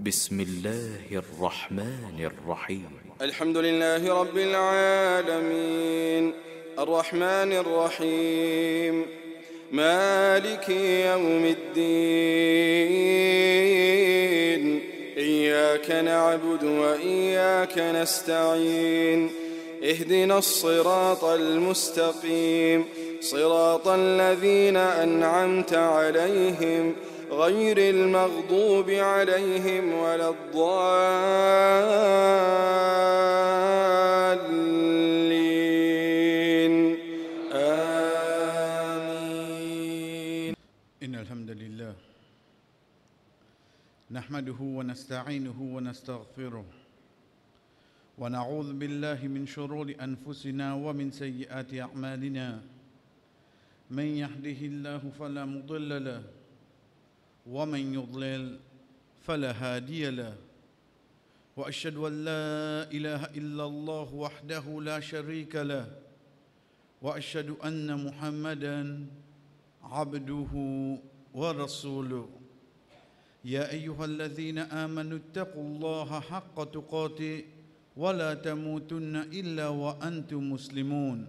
بسم الله الرحمن الرحيم الحمد لله رب العالمين الرحمن الرحيم مالك يوم الدين إياك نعبد وإياك نستعين اهدنا الصراط المستقيم صراط الذين أنعمت عليهم غير المغضوب عليهم ولا الضالين آمين. إن الحمد لله نحمده ونستعينه ونستغفره ونعوذ بالله من شرور أنفسنا ومن سيئات أعمالنا من يهده الله فلا مضل له ومن يضلل فلا هادي له وأشهد أن لا إله إلا الله وحده لا شريك له وأشهد أن محمدًا عبده ورسوله يا أيها الذين آمنوا اتقوا الله حق تقاته ولا تموتن إلا وأنتم مسلمون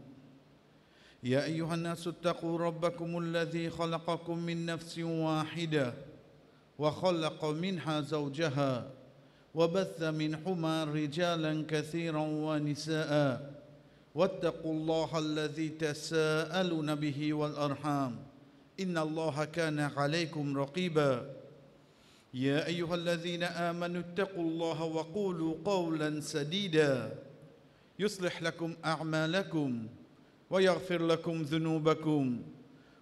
يا أيها الناس اتقوا ربكم الذي خلقكم من نفس واحدة وخلق منها زوجها وبث منهما رجالا كثيرا ونساء واتقوا الله الذي تساءلون به والأرحام إن الله كان عليكم رقيبا يا أيها الذين آمنوا اتقوا الله وقولوا قولا سديدا يصلح لكم أعمالكم ويغفر لكم ذنوبكم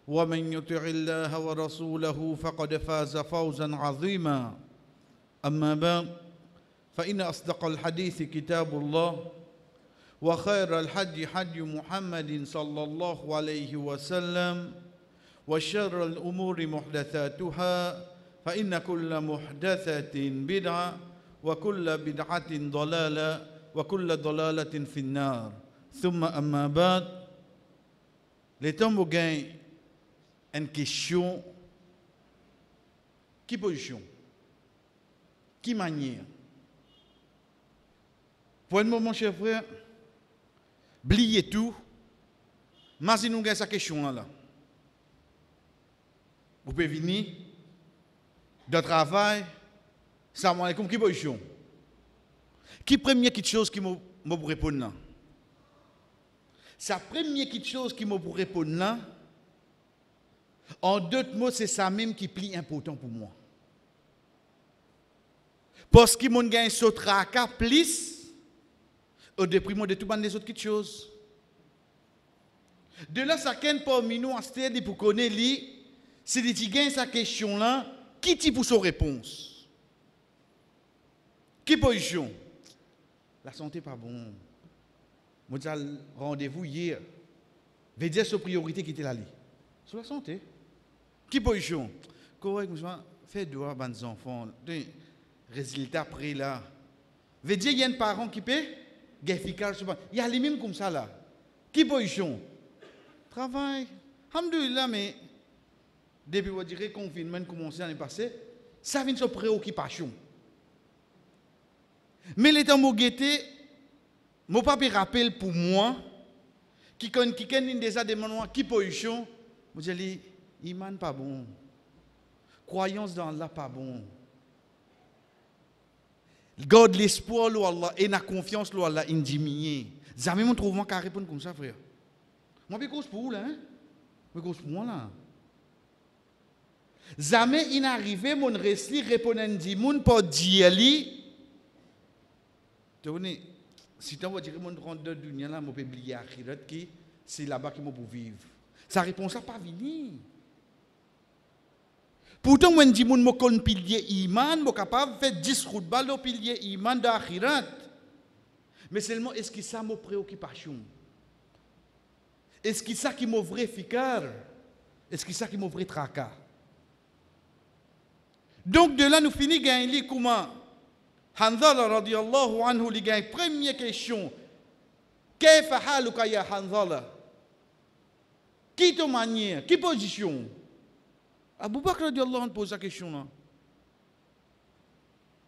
ومن يطع الله ورسوله فقد فاز فوزا عظيما أما بعد فإن أصدق الحديث كتاب الله وخير الحج حج محمد صلى الله عليه وسلم وشر الأمور محدثاتها فإن كل محدثة بدعة وكل بدعة ضلالة وكل ضلالة في النار ثم أما بعد les temps où gagne une question qui position qui manière pour un moment cher frère oubliez tout mais si nous gagne sa question là vous pouvez venir de travail salam alaikum qui position qui première quelque chose qui me répond là. Sa première chose qui m'a pour répondre là, en d'autres mots, c'est ça même qui est plus important pour moi. Parce qu'il m'a gagné ce tracas plus au déprimant de tout le monde des autres choses. De là, ça qu'un parmi nous en stade pour connaître lui, c'est de gagner sa question là, qui dit pour sa réponse? Qui position? La santé pas bon. Moi, j'ai rendez-vous hier. Veut dire sur priorité qui était là. Sur la santé. Qui position? Correct, moi, fais droit à mes enfants. Résultat après là. Veut dire, il y a un parent qui peut efficace. Il y a les mêmes comme ça là. Qui position? Travail. Alhamdulillah, mais depuis vous direz que le confinement commencé l'année passée, ça vient de préoccupation. Mais les temps où mon papa rappelle pour moi, qui connaît déjà des moments qui position, je dis, iman pas bon, croyance dans Allah pas bon. Garde l'espoir là Allah et la confiance là Allah indiminé. Jamais mon trouve qu'à répondre comme ça frère. Moi je cause pour là, hein. Je cause pour moi là. Jamais il n'arrive mon resli répondre dit moun pas dire li. Tenez. Si tu vas dire que mon grandeur de dunya là, je peux oublier akhirat qui c'est là-bas que je peux vivre. Sa réponse n'a pas venir. Pourtant, moi, je dis que je suis pilier iman, je suis capable de faire 10 khutbah le pilier iman d'akhirat. Mais seulement, est-ce que ça me préoccupation? Est-ce que ça qui me vrai fikar? Est-ce que ça qui me vrai tracas? Donc, de là, nous finissons gagner comment? Hanzala radiyallahu anhu li gagne première question. Kayfa haluka ya Hanzala? Qui te manière? Qui position? Abu Bakr radiyallahu anhu pose la question là.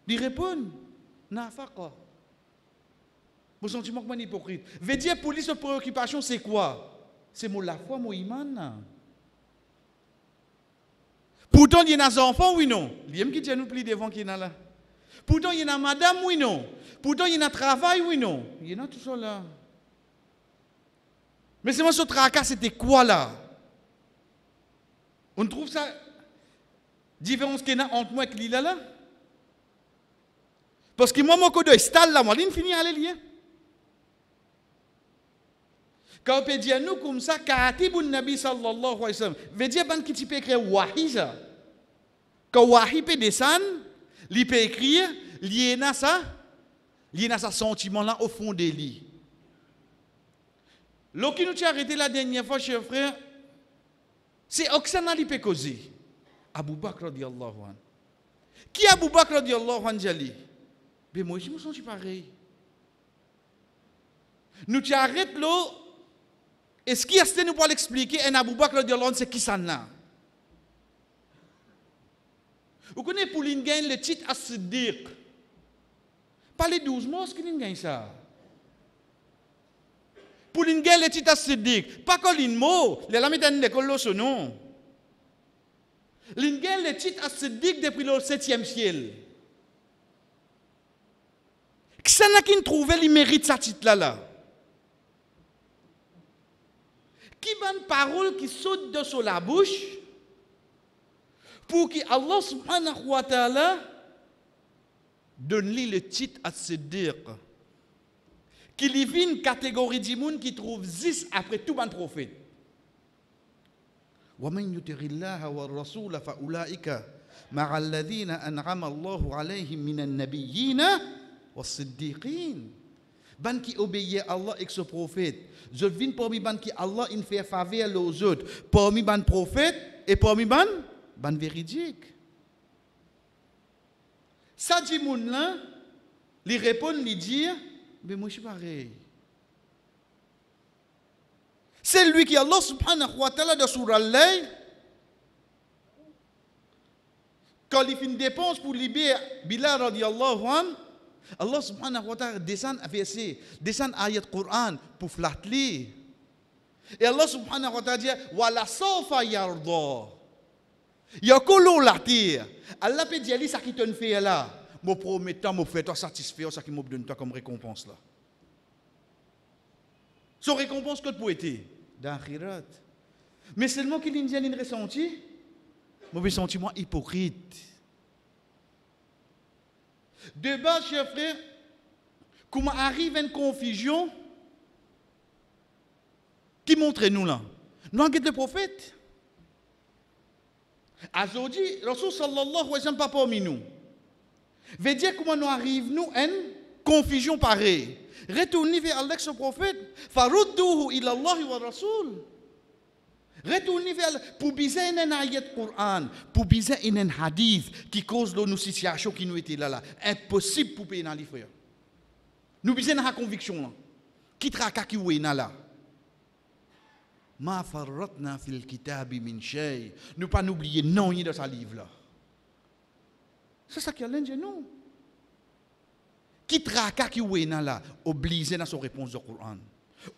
Il répond, nafaqa. Mon sentiment que moi hypocrite. Veut dire pour lui, cette préoccupation, c'est quoi? C'est mon la foi, mon iman. Pourtant, il y a des enfants, oui, non. Il y a qui tient nous plus devant qui est là. Pourtant, il y a madame, oui, non. Pourtant, il y a travail, oui, non. Il y en a tout ça là. Mais c'est moi, ce tracas, c'était quoi là? On trouve ça, différence qu'il y a entre moi et lui là. Parce que moi, mon code est stall là, moi, il finit à aller lier. Quand on peut dire nous comme ça, Katibun Nabi sallallahu alayhi wa sallam, veut dire ban qui peut écrire wahi ça. Quand wahi peut descendre, il peut écrire, il y a ça sentiment là au fond des lits. Ce qui nous a arrêté la dernière fois, chers frères, c'est Oksana qui peut causer. Abu Bakr radiyallahu anhu. Qui Abu Bakr radiyallahu anhu jali? Mais moi, je me sens pareil. Nous t'arrêtons là. Et ce qui est nous pour l'expliquer, un Abu Bakr radiyallahu anhu, c'est qui ça là? Vous connaissez pour l'ingénieur le titre As-Siddiq. Pas les 12 mois, ce qu'il gagne ça. Pour l'ingénieur le titre As-Siddiq. Pas que l'inmo, les lames dans l'école là, ce nom. L'ingénieur le titre As-Siddiq depuis le 7e ciel. Qui ça n'a qui trouve, il mérite ce titre là. Qui a une parole qui saute de sur la bouche pour que Allah subhanahu wa ta'ala donne-lui le titre à Siddiq. Qu'il y ait une catégorie de monde qui trouve 10 après tout le prophète. وَمَنْ يُطِعِ اللَّهَ وَالرَّسُولَ فَأُولَٰئِكَ مَعَ الَّذِينَ أَنْعَمَ اللَّهُ عَلَيْهِمْ مِنَ النَّبِيِّينَ وَالصِّدِّيقِينَ. Ban qui obéit à Allah et son prophète. Je viens parmi ban qui Allah il fait faveur aux autres. Parmi ban prophète et parmi ban véridique. Ça dit moun là, il répond, il dit, mais moi je suis pareil. C'est lui qui Allah subhanahu wa ta'ala de Surah Al-Layl, quand il fait une dépense pour libérer Bilal radiyallahu anhu, Allah subhanahu wa ta'ala descend verset, descend ayat Coran pour flatter. Et Allah subhanahu wa ta'ala dit wala sawfa yarda. Yakolo la terre. Allah peut dire ça qui te fait là. Mo promettant mo fait toi satisfaire ça qui me donne toi comme récompense là. Son récompense que pour être d'akhirat. Mais seulement qu'il y a une ressenti, mauvais sentiment hypocrite. De base, chers frères, comment arrive une confusion qui montre nous là? Nous avons le prophète. Aujourd'hui, Rasul sallallahu alayhi wa sallam pas parmi nous. Veut dire comment nous arrive nous une confusion pareille. Retournez vers Allah ce prophète. Farudduhu ila Allah wa Rasul. Retournez vers pour biser un ayat Coran, pour biser un hadith qui cause nos situations qui nous étaient là. Impossible pour payer dans les frères. Nous biser dans la conviction là. Qui traka qui oué là. Ma farratna fil kitabi min shay. Nous pas oublier non dans ce livre là. C'est ça qui est l'un de nous. Qui traka qui oué là, obligé dans son réponse du Coran.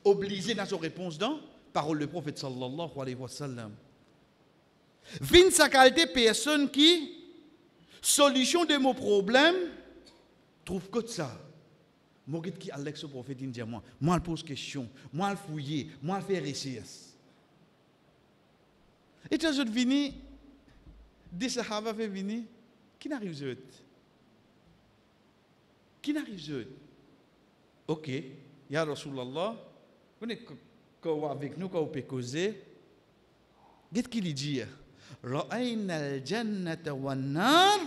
Obligé dans son réponse dans parole du prophète sallallahu alayhi wa sallam. Vin sa qualité personne qui solution de mon problème trouve que ça. Moi qui Alex au prophète dit moi pose question, moi fouiller, moi faire recherche. Et tu as venu des sahaba fait venir qui n'arrive zut. Qui n'arrive zut. OK, ya Rasulullah, vous avec nous quand on peut causer, qu'est-ce qu'il dit? Ra'ayna al-jannata wan-nar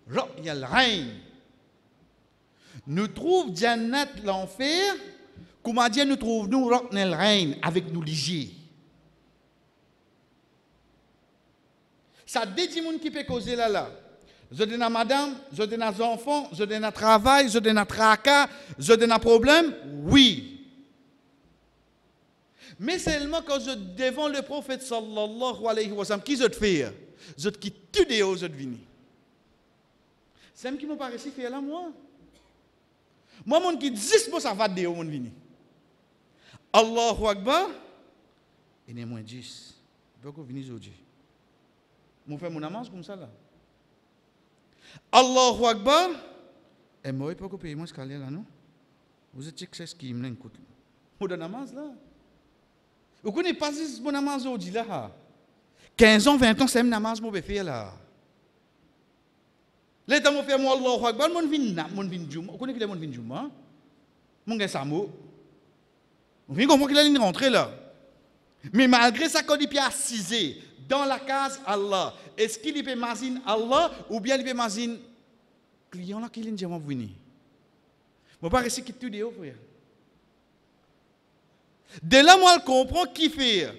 ra'ya al-ayn. Nous trouve jannat l'enfer, comment dire nous trouve nous ra'ya al-ayn avec nous ligier. Ça dit monde qui peut causer là. Je donne à madame, je donne à enfants, je donne à travail, je donne à tracas, je donne à problème, oui. Mais seulement quand je devant le prophète sallallahu alayhi wa sallam, qui je te fais? Je te quitte tout des hauts, je te vini. C'est qui m'ont pas réussi à faire là, moi. Moi, mon qui 10% ça va de mon vini. Allahu Akbar. Il est moins 10. Je peux venir aujourd'hui. Je fais mon namaz comme ça là. Allahu Akbar. Et moi, je peux payer mon escalier là, non? Vous êtes ce qui me l'écoute. Vous avez namaz là. Vous connaissez pas si mon namaz aujourd'hui là. 15 ans, 20 ans, c'est un namaz que je fais là. Là, je fais mon Allahu Akbar, mon vin Juma. Vous connaissez qui est mon vin Juma? Mon gars Samo. Vous voyez comment il a rentré là. Mais malgré ça, quand il peut assiser dans la case Allah, est-ce qu'il peut imaginer Allah ou bien il peut imaginer client là qui vient de venir? Je ne vais pas rester tout de frère. De là, moi, je comprends qui fait.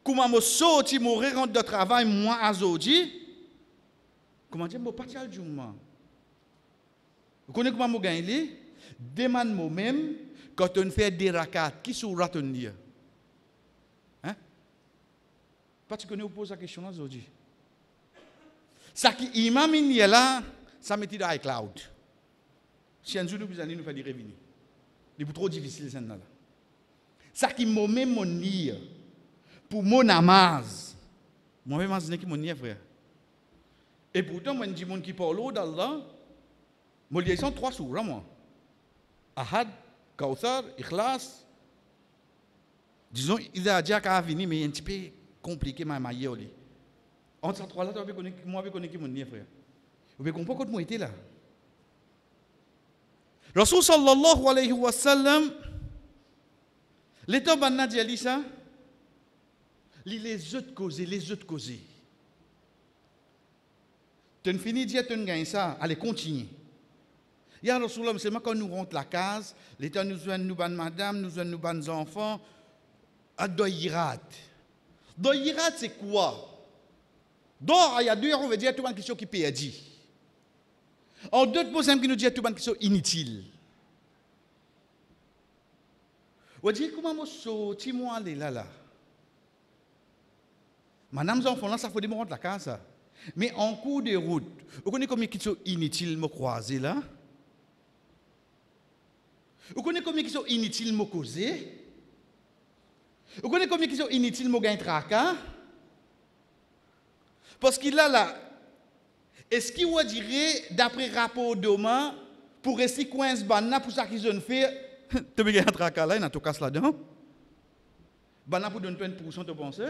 Comment je sorti, je rentre de travail, moi, aujourd'hui. Comment dire, je ne vais pas dire le Juma. Vous connaissez comment je gagne? Demande moi-même, quand on fait des rakats, qui sont ratés? Hein? Pas tu connais, vous posez la question là aujourd'hui. Ça qui imam est là, ça met dans iCloud. Si un jour nous allons nous faire des revenus. C'est trop difficile ça là. Ça qui moi-même mon lire pour mon namaz. Moi-même je qui mon lire frère. Et pourtant moi dis monde qui parle d'Allah, moi ils sont 3 sourates moi. Ahad, Kauthar, Ikhlas. Disons, il a déjà qu'à venir, mais un petit peu compliqué, ma maille. Entre ces 3 là, moi, je connais qui mon frère. Vous pouvez comprendre quand moi j'étais là. Rasul sallallahu alayhi wa sallam, l'état banna dit ça, les autres causer. Tu as fini de dire, tu as gagné ça, allez, continue. Il y a Rasulallah, c'est quand nous rentrons la case, l'État nous joint nous ban madame, nous joint nous ban enfants, à doyirat. Doyirat, c'est quoi? Donc, il y a 2 heures, on veut dire tout le monde question qui peut dire. En d'autres points, qui nous dit tout le monde question inutile. On dit comment moi sorti moi aller là. Madame enfants là, ça faut démarrer la case. Mais en cours de route, vous connaissez combien de questions inutiles me croiser là? Vous connaissez combien de questions inutiles me causer? Vous connaissez combien de questions inutiles me gagner tracas? Parce qu'il a là, est-ce qu'il vous dirait, d'après rapport d'Oma, pour rester coincé banana pour ça qu'ils ont fait, tu veux gagner un tracas là, il y a tout casse là-dedans? Banana pour donner 20%, tu penses?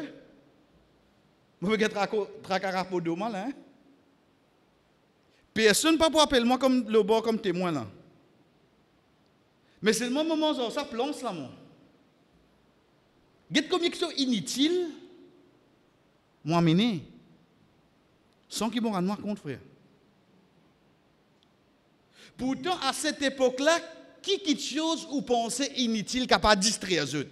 Vous veux gagner tracas rapport d'Oma là? Personne ne peut pas appeler moi comme le bord comme témoin là. Mais c'est le moment où ça plonge là, moi. Get combien de choses inutiles, moi mené, sans qu'ils m'en rendent compte, frère. Pourtant, à cette époque-là, qui quelque chose ou pensée inutile capable de distraire les autres?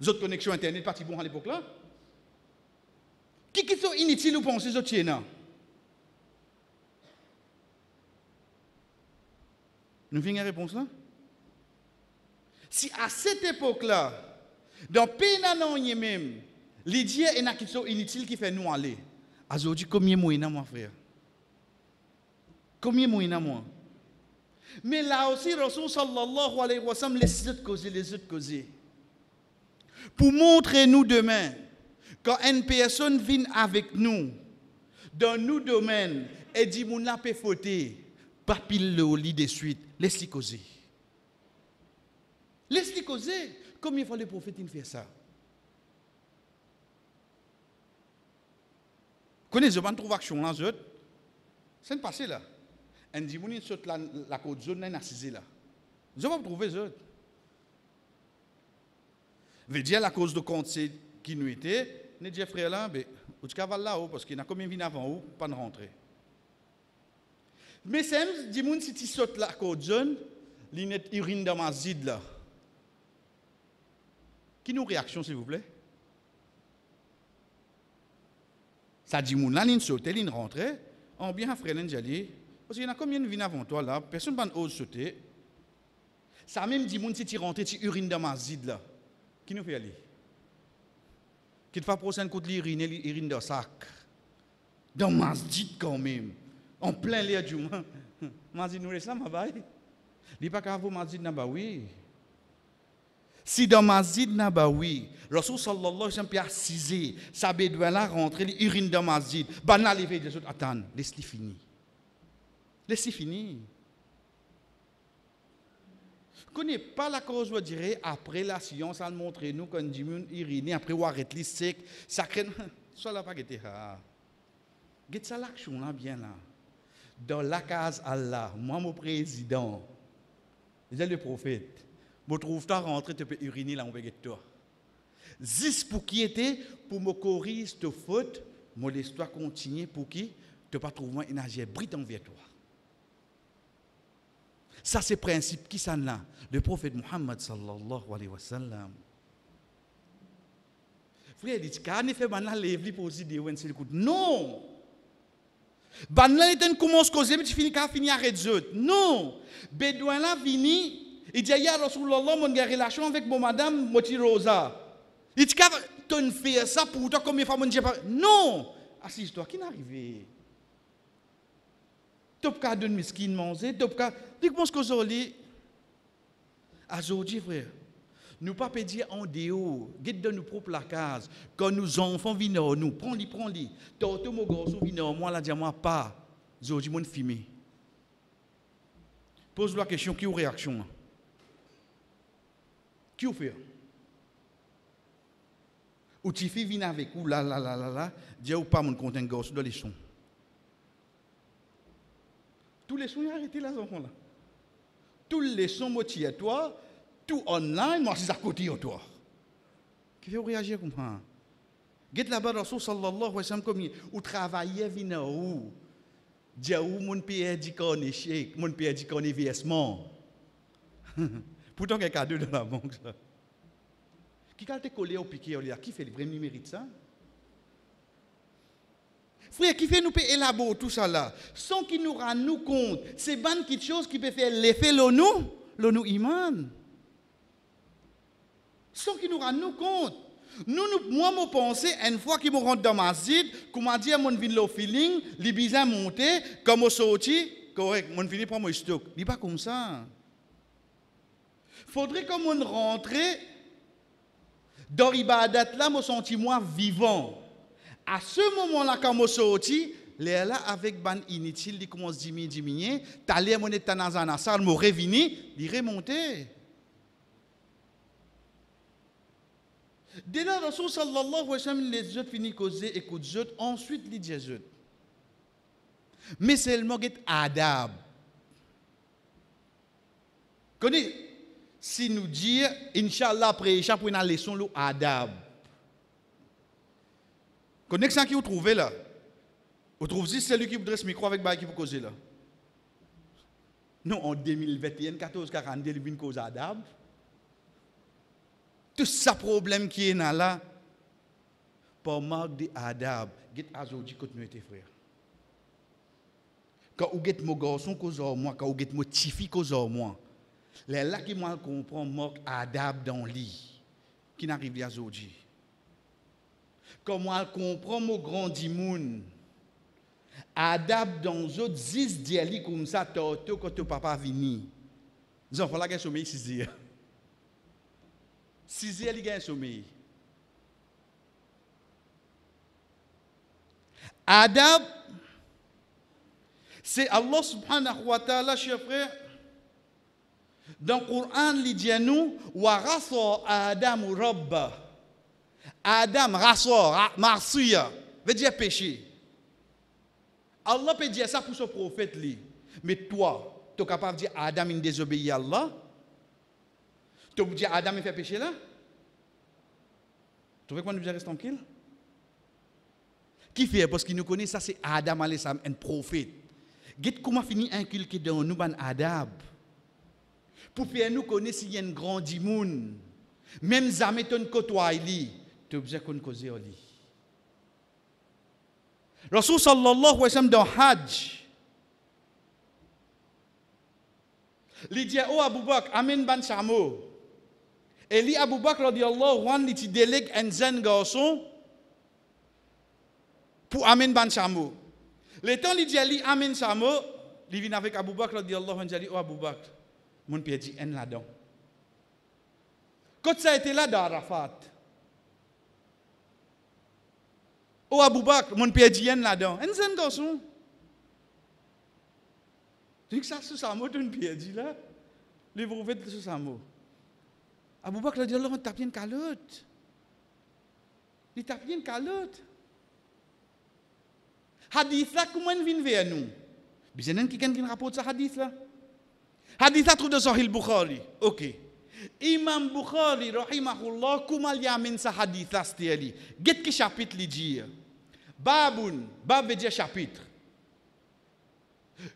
Les autres connexions Internet, parti bon à l'époque-là? Qui quelque chose inutile ou pensée les autres tiennent? Nous finissons la réponse là? Si à cette époque-là, dans Pénanon même, l'idée est une question inutile qui fait nous aller. Aujourd'hui, combien de moyens moi, frère? Combien de moyens moi? Mais là aussi, Rasul sallallahu alayhi wa sallam, les autres causer. Pour montrer nous demain, quand une personne vient avec nous, dans nos domaines, et dit, mon n'a pas fauté, pas pile le lit de suite, laisse-le causer. Laisse-le causer. Combien de fois le prophète fait ça? Connaissez-vous pas trouver action là, c'est un passé là. Un dimanche, saute la côte zone, là, assisé là. Je vais trouver ça. Veut dire la cause de compte qui nous était, nous dit frère là, mais au cavale là-haut, parce qu'il y a combien de vignes avant ou pas de rentrer. Mais c'est un dimanche, si tu sautes la côte zone, il y a une urine dans ma zide là. Qui nous réaction, s'il vous plaît? Ça dit, mon là, il saute, il rentre, on bien frère l'enjali, parce qu'il y en a combien de vignes avant toi là, personne n'ose sauter. Ça même dit, si tu rentres, tu urines dans ma zide là. Qui nous fait aller? Qui te fait prochaine coup de l'urine dans le sac? Dans ma zide quand même. En plein l'air du mois. Masjid nous laisse là, ma baille. Il n'y a pas qu'à vous Masjid Nabawi. Si dans Masjid Nabawi, Rasul sallallahu alayhi wa sallam a assisé, sa bédouin là rentre, il urine dans Masjid, ben là lever des autres, attends, laisse-le finir. Laisse-le finir. Je ne connais pas la cause, je dirais, après la science, elle montre nous qu'on dit uriner, après on arrête les secs, ça crée. Ça là pas été là. Get ça l'action là bien là. Dans la case Allah, moi mon président, j'ai le prophète. Je trouve ta rentrée, tu peux uriner là, on peut get toi. Zis pour qui était, pour me corriger cette faute, mon histoire continue pour qui, tu pas trouver une énergie brille envers toi. Ça c'est le principe qui s'en là. Le prophète Muhammad sallallahu alayhi wa sallam. Frère dit, quand on fait banal, lève-lui pour aussi dire, non! Banal, il commence à causer, mais tu finis qu'à finir à arrêter. Non! Bédouin là, vini, il dit, ya Rasulallah, mon gars, relation avec mon madame, Moti Rosa. Il dit, tu ne fais ça pour toi, combien de fois, mon Dieu, non! Assise-toi, qui n'est arrivé? Tu n'as pas de miskin manger, tu n'as pas. Dis-moi ce que vous avez. Aujourd'hui, frère. Nous ne pouvons pas dire en dehors, guide de nos propres la case. Quand nos enfants viennent, nous, prends-les. Tout mon garçon vient, moi, la dis-moi pas. Je dis, mon filmé. Pose-lui la question, qui a une réaction? Qui a fait? Ou tu fais venir avec vous, là, dis ou pas mon compte un garçon dans les sons. Tous les sons, ils ont arrêté là, enfants là. Tous les sons motivés à toi. Tout online, moi, c'est à côté de toi. Qui fait réagir comme ça? Get là-bas, Rasul sallallahu alayhi wa sallam, comme ou travailler, vina ou. Dia ou mon pays dit qu'on est chèque, mon pays dit qu'on est vieillissement. Pourtant, il y a un cadeau dans la banque, ça. Qui a été collé au piqué, qui fait le vrai mérite ça? Frère, qui fait nous élaborer tout ça là, sans qu'il nous rende compte, c'est bonne quelque chose qui peut faire l'effet l'onu iman. Sans qu'il nous rende compte. Moi, je pense, une fois qu'il me rentre dans ma zid, comment dire, mon vin le feeling, les bizarres monter, comme on sorti, correct, mon fini pour mon stock. Il n'est pas comme ça. Il faudrait que mon rentre dans l'ibadat là, je senti moi vivant. À ce moment-là, quand je sorti, là avec ban inutile, il commence à diminuer, t'allais mon état dans la salle, me revenu, il remonter. Dès là, Rasul sallallahu alayhi wa sallam, les autres finissent causer, écoute les autres, ensuite les disent les autres. Mais seulement get adab. Connais, si nous disons, Inch'Allah, après Isha, pour une leçon, le adab. Connais ça qui vous trouvez là? Vous trouvez si c'est lui qui voudrait se micro avec Baye qui vous causer là? Non, en 2021, 1442, il vient cause adab. Tout ce problème qui est là, par manque d'adab, get aujourd'hui quand nous étions frères. Quand vous get mon garçon cause moi, quand vous get mon petit fille cause moi, les là qui moi comprend manque d'adab dans le lit, qui n'arrive pas aujourd'hui. Quand moi comprend mon grand dimoun, adab dans les autres 10 diali comme ça, quand ton papa vini. Les enfants là qui sommeil 6 heures. 6 heures, il gagne sommeil. Adab, c'est Allah subhanahu wa ta'ala, chers frères. Dans le Coran, il dit à nous, wa rasa Adam rabba. Adam, rasa, marsiya, veut dire péché. Allah peut dire ça pour son prophète. Mais toi, tu es capable de dire Adam, il désobéit à Allah? Tu peux dire Adam, il fait péché là? Tu veux qu'on nous reste tranquille? Qui fait? Parce qu'il nous connaît, ça c'est Adam, un prophète. Qu'est-ce comment finit inculquer dans nous Adam? Pour faire nous connaître s'il y a un grand dimoun. Même jamais ton côtoie, tu as besoin qu'on cause au lit. Rasul sallallahu alayhi wa sallam dans Hajj, il dit à Abu Bakr, Amin ban Samo. Et lui, Abu Bakr radiyallahu anhu, il délègue un jeune garçon pour Amin ban Samo. Le temps, il dit, Ali, Amen Samo, il vient avec Abu Bakr, il dit, Allah, il dit, oh Abu Bakr, mon pied dit, en là-dedans. Quand ça a été là dans Arafat, oh Abu Bakr, mon pied dit, en là-dedans. En zène garçon. Tu dis que ça, c'est ça, mot, ton pied dit là. Les vous faites ce samo. Abu Bakr, il dit, Allah, on tape une calotte. Il tape une calotte. Hadith là, comment il vient vers nous? Bien, qui rapporte ce hadith là? Hadith là, trouve de Sahih Bukhari. Ok. Imam Bukhari, rahimahullah, comment il y a amené ce hadith là, c'est-à-dire? Qu'est-ce que chapitre il dit? Baboun, bab veut dire chapitre.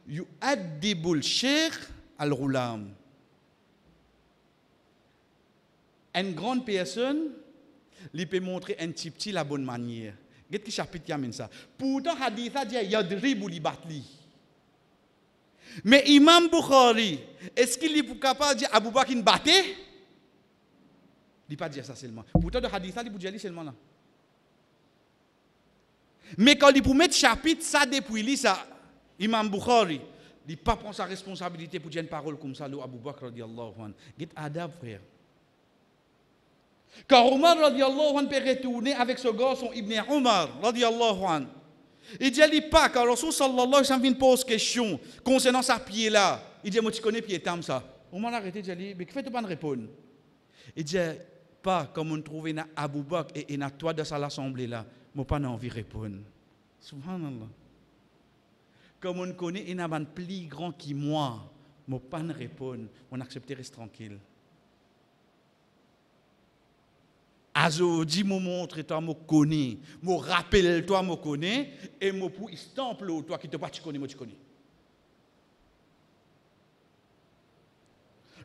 Yu'addibul sheikh al-ghulam. Une grande personne, il peut montrer un petit la bonne manière. Qu'est-ce que chapitre qui amène ça? Pourtant, hadith a dit yadrib ou li batli. Mais Imam Bukhari, est-ce qu'il est capable de dire Abu Bakr battait? Il ne pas dire ça seulement. Pourtant, le hadith a dit dire seulement là. Mais quand il peut mettre chapitre ça depuis lui, ça, Imam Bukhari, il ne pas prendre sa responsabilité pour dire une parole comme ça, Abu Bakr radiallahu anhu. Get adab, frère. Quand Omar radiallahu anhu peut retourner avec ce garçon Ibn Omar radiallahu anhu, il dit il pas quand Rasul sallallahu alayhi wa sallam vient poser question concernant sa pied là, il dit moi tu connais pied tam ça. Omar a arrêté, il dit mais que fait-tu pas répondre? Il dit pas comme on trouve na Abu Bakr et na toi dans l'assemblée là, moi pas envie de répondre. Subhanallah. Comme on connaît il y a un plus grand que moi, moi pas répondre, on accepte reste tranquille. Azo dit me montre toi me connais, me rappelle toi me connais et me pour stample toi qui te pas tu connais moi tu connais.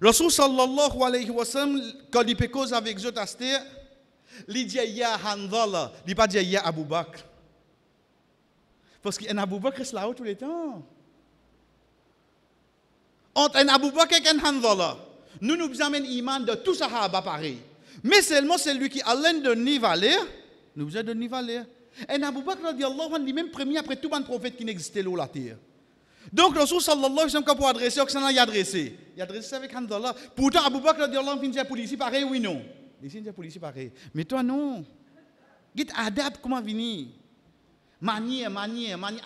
Rasul sallallahu alayhi wa sallam quand il peut cause avec eux aster, il dit ya Hanzala, il pas dit ya Abu Bakr. Parce qu'un Abu Bakr est là tout le temps. Entre un Abu Bakr et un Hanzala, nous amènons iman de tout sahaba pareil. Mais seulement celui qui a l'air de nivaler, nous avons de nivaler. Et Abu Bakr radiallahu anhu, lui-même premier après tout un prophète qui n'existait là la terre. Donc Rasul sallallahu alayhi wa sallam quand pour adresser, Oksana y adresser. Il adressé avec Hanzala. Pourtant Abu Bakr radiallahu anhu finit pour ici pareil, oui non. Ici pour ici pareil. Mais toi non. Git adapte comment venir. Manière,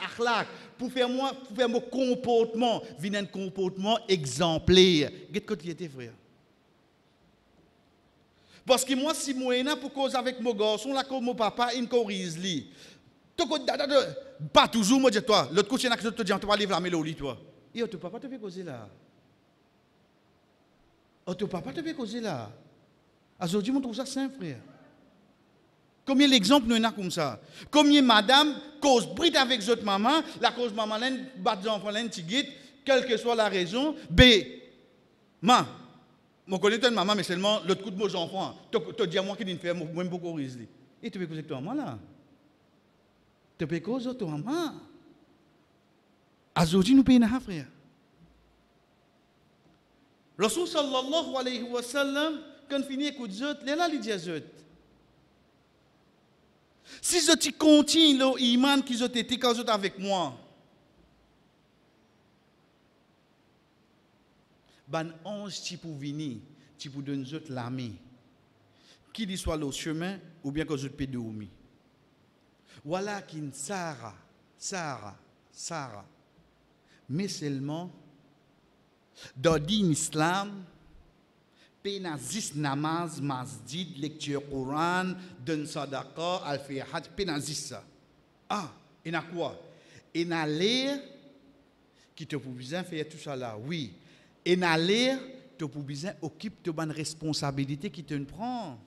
akhlaq. Pour faire mon comportement, venir un comportement exemplaire. Git quand il était frère. Parce que moi, si moi, pour cause avec mon garçon, là, comme mon papa, il me corrige. Pas toujours, moi, dis toi. L'autre côté, je te dis, tu vas livrer la mélodie, toi. Et ton papa te fait causer là. Ton papa te fait causer là. Aujourd'hui, on trouve ça simple, frère. Combien l'exemple nous a comme ça? Combien madame cause bride avec votre maman, la cause maman, bat des enfants, quelle que soit la raison, je connais une maman, mais seulement l'autre coup de mes enfants. Tu dis à moi qu'il fait moi beaucoup risque. Et tu peux causer toi, maman là. Tu peux causer toi, maman. Aujourd'hui, nous payons un frère. Rasul sallallahu alayhi wa sallam, quand finit écoute zot, là, il dit zot. Si je continue l'iman qu'ils ont été quand ils sont avec moi, ban ange qui pour venir, qui pour donner autres l'armée, qu'il soit le chemin ou bien que je peux dormir. Voilà qu'une Sarah, mais seulement dans l'islam, pénazis namaz, masjid, lecture Coran, donne sadaqa, al-fi hajj, pénazis ça. Ah, et na quoi? Et na l'air qui te pour bien faire tout ça là, oui. Et na l'air, tu pour bien occupe de bonne responsabilité qui te prend.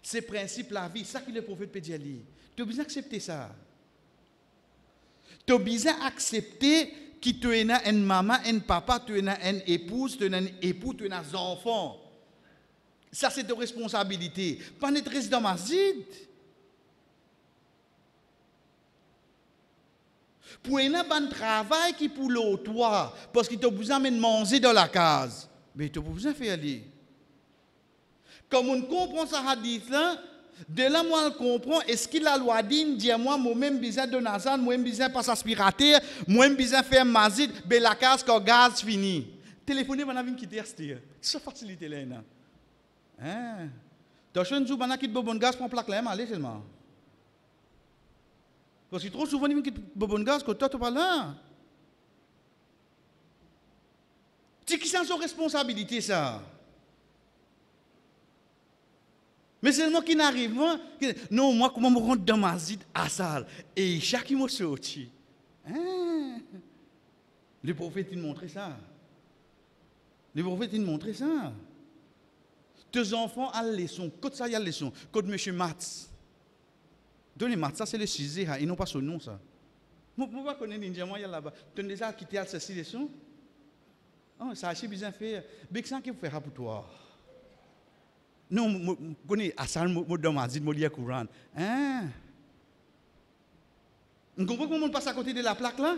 C'est principe la vie, ça que le prophète peut dire. Tu as besoin d'accepter ça. Tu as besoin d'accepter que tu as une maman, un papa, tu as une épouse, tu as un époux, tu as un enfant. Ça, c'est ta responsabilité. Pas être résident masjid. Pour un bon travail qui pour l'autre, toi, parce que tu as besoin de manger dans la case. Mais tu as besoin de faire aller. Comme on comprend ce hadith là, De là, moi, je comprends, est-ce qu'il a loi dit, dis-moi, moi-même, besoin de Nazan, moi-même, besoin de passe aspirateur, moi-même, besoin de faire mazid, ben la case, quand gaz fini. Téléphoner, on a vu quitter, c'est facilité là. Hein? Tu as un jour, on a quitté bon gaz pour plaque là, allez seulement. Parce que trop souvent, on quitte bon gaz, quand toi, tu parles là. C'est qui c'est son responsabilité, ça? Mais c'est moi qui n'arrive pas. Non, moi, comment je rentre dans ma zide à ça? Et chaque mot sorti. Hein? Le prophète, il montrait ça. Le prophète, il montrait ça. Tes enfants ont la leçon. Quand ça, il y a la leçon. Quand M. Mats. Donnez Mats, ça, c'est le sujet. Ils n'ont pas son nom, ça. Moi, je ne connais pas l'Indien, moi, il y a là-bas. Tu as déjà quitté à ces leçons? Oh, ça a assez bien fait. Mais qu'est-ce qu'il faut faire pour toi? Non, je connais Hassan, je dans ma zide, je lis le Coran. Hein? Vous comprenez comment on passe à côté de la plaque là?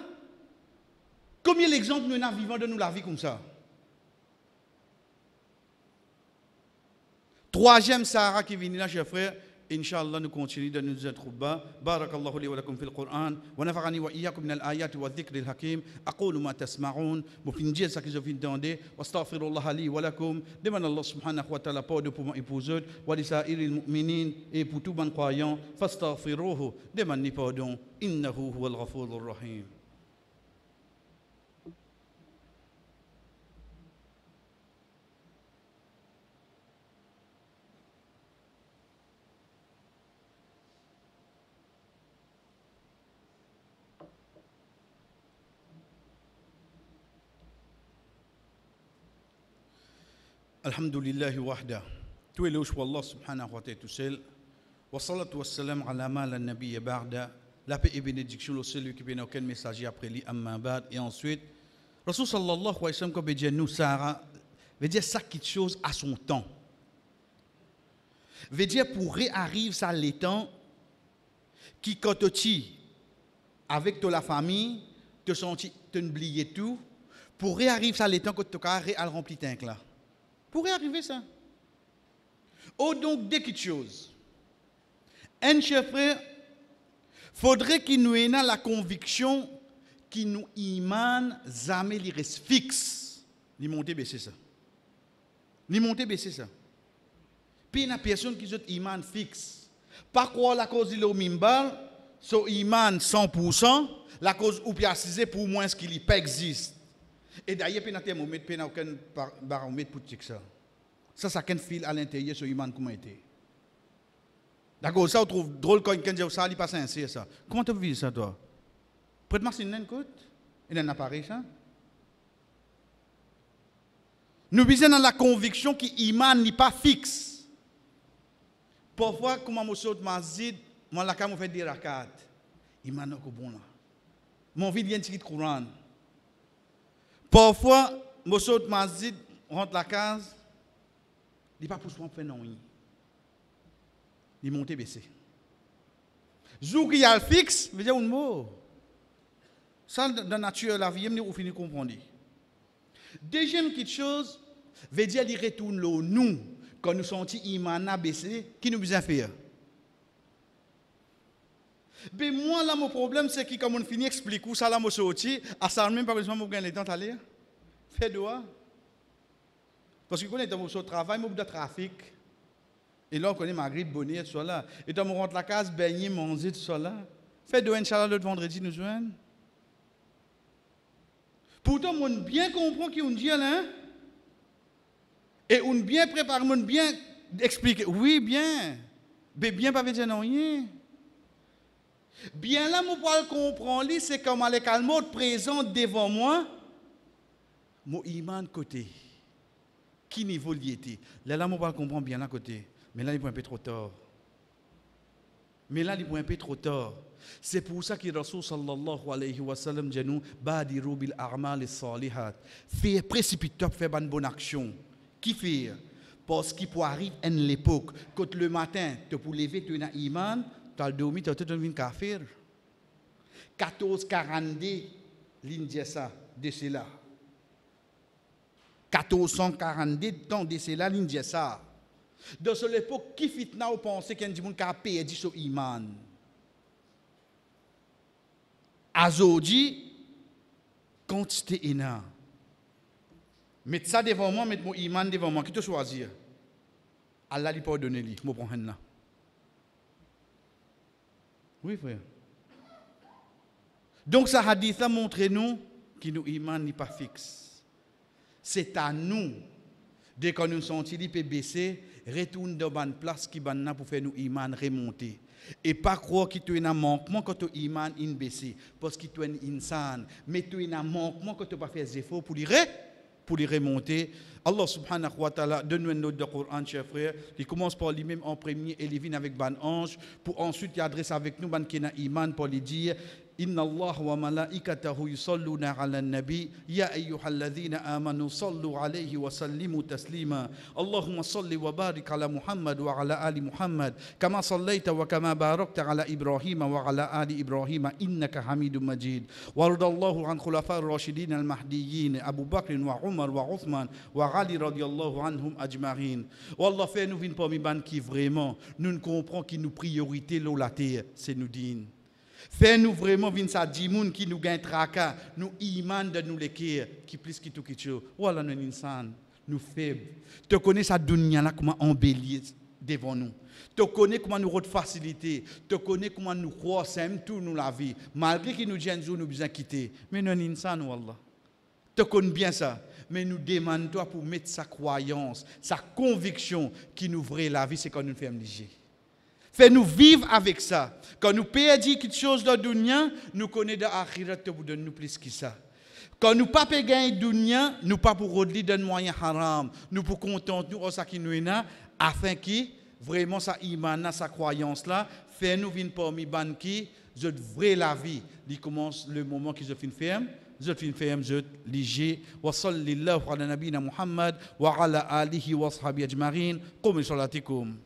Combien d'exemples nous avons vivant de nous la vie comme ça? Troisième Sahara qui vient là, chers frères. Inch'Allah, nous continuons de nous être bas. Barakallahu li wa lakum fil Qur'an. Wa nafa'ani wa iyyakum min al-ayati wa dhikri al-hakim. Aqulu ma tasma'un. Mo fin dire ça que je viens d'entendre. Wa astaghfirullah li wa lakum. Demande Allah subhanahu wa ta'ala pardon pour moi et pour eux. Wa li sa'iril mu'minin et pour tout bon croyant. Fastaghfiruhu. Demande pardon. Innahu huwal ghafurur rahim. Alhamdulillah wahda. Tout est louche pour Allah subhanahu wa ta'ala tout seul. Wa salatu wa salam ala ma la nabiya ba'da. La paix et bénédiction au celui qui n'a aucun messager après lui amma ba'd. Et ensuite, Rasul sallallahu alayhi wa sallam, comme veut dire nous, Sarah, veut dire ça quelque chose à son temps. Veut dire pour réarriver ça les temps qui quand tu avec toute la famille, te senti, te oublier tout, pour réarriver ça les temps que tu as rempli tank là. Pourrait arriver ça. Oh, donc, deux petites choses. Un chef frère, faudrait qu'il nous ait la conviction qu'il nous imane jamais les restes fixes. Li monter baisser ça. Li monter baisser ça. Puis il y a une personne qui est imane fixe. Par quoi la cause il est au mimbal, so imane 100%, la cause ou bien assisé pour moins ce qu'il pas existe. Et d'ailleurs, il n'y a pas aucun baromètre pour checker ça. Ça, c'est un fil à l'intérieur sur l'humain comment était. D'accord, ça, on trouve drôle quand quelqu'un dit ça, il n'est pas sincère, ça. Comment tu vis ça, toi? Prête-moi si une écoute. Il y a un appareil, ça. Nous visons dans la conviction que l'humain n'est pas fixe. Parfois, comme je saute ma zid, moi, la cam, fait des rakats. L'humain n'est pas bon là. Mon vie vient de tirer courant. Parfois, je saute ma zid, rentre la case, il n'est pas pour soi faire non. Il monte baissé. Zou qui a le fixe, veut dire un mot. Ça, dans la nature, la vie, on finit de comprendre. Deuxième petite chose, veut dire qu'il retourne là, nous, quand nous sommes imana baissé, qui nous besoin faire. Mais moi, là, mon problème, c'est que comme on finit d'expliquer ça, là, je sorti, à ça, même pas besoin de gagner le temps d'aller. Fais doigt. Parce que quand on est dans mon travail, on a de trafic. Et là, on connaît ma grippe, bonnet, tout ça là. Et dans mon rentre la case, baigner, manger, tout ça là. Fais doigt, Inch'Allah, l'autre vendredi, nous joignent. Pourtant, on bien comprend qu'il y a un Dieu là. Et on bien prépare, on bien explique. Oui, bien. Mais bien, pas veut dire non, rien. Bien là, moi, pour le comprendre, c'est comme avec un mot présent devant moi, mon iman côté. Qui niveau il était? Là, moi, pour le comprendre bien à côté. Mais là, il est un peu trop tard. C'est pour ça que Rasul sallallahu alayhi wa sallam dit nous, badiru bil a'mal salihat. Faire précipiter, faire une bonne action. Qui fait? Parce qu'il peut arriver à l'époque, quand le matin, tu peux lever, tu as un iman, tu as dormi, tu as tout un kafir. 1442, l'Indien ça, de cela. 1442 temps de cela, l'Indien ça. Dans cette époque, qui fitna ou pensez qu'il y a des gens qui ont perdu son iman? Azodi, quantité énorme. Mettez ça devant moi, mettez mon iman devant moi. Qui te choisir? Allah lui pardonne lui. Je prends là. Oui, frère. Donc, ce hadith là montre nous que nos iman n'est pas fixe. C'est à nous, dès que nous sommes dit peut baisser, retourne dans une place qui est pour faire nos iman remonter. Et pas croire que tu es un manquement quand ton iman est baissé. Parce que tu es un insan. Mais tu es un manquement quand tu n'as pas fait des efforts pour les remonter. Allah subhanahu wa ta'ala donne-nous une note de Coran, chers frères. Il commence par lui-même en premier et il vient avec ban ange. Pour ensuite il adresse avec nous ban qui a iman pour lui dire Inna Allah wa malaikatahu yusalluna ala nabi ya ayyuhalladhina amanu sallu alayhi wa sallimu taslima Allahumma salli wa barik ala Muhammad wa ala ali Muhammad kama sallaita wa kama barakta ala Ibrahim wa ala ali Ibrahim innaka Hamidum Majid waradallahu an khulafa ar-rashidin al-mahdiyyin Abu Bakr wa Umar wa Uthman wa Ali radiyallahu anhum ajma'in. Wallah fait nous vinn parmi ban qui vraiment nous comprenons qui nous priorité l'eau la terre c'est nous din. Fais-nous vraiment vinn sa dimoun qui nous gagne traka, nous iman de nous l'équerre qui plus qui tout qui chose. Voilà nous insan, nous faibles. Tu connais sa dunya là comment embellir devant nous. Tu connais comment nous rendre facilité, tu connais comment nous croire tout nous la vie malgré que nous jeunes nous besoin quitter. Mais nous insan wallah. Tu connais bien ça. Mais nous demandons pour mettre sa croyance, sa conviction qui nous ouvre la vie, c'est quand nous faisons léger. Fais-nous vivre avec ça. Quand nous perdons quelque chose dans le dunya, nous connaissons dans l'akhirat pour donner nous plus que ça. Quand nous ne pas gagner le dunya, nous pas pour redire d'un moyen haram, nous pour contenter nous ça qui nous est là, afin que vraiment sa iman, sa croyance là, fait nous venir parmi ban qui, je vrai la vie. Il commence le moment qu'ils ont fait ferme. زود في الفيم زود ليجي وصلي الله على نبينا محمد وعلى آله وصحبه أجمعين قوموا صلاتكم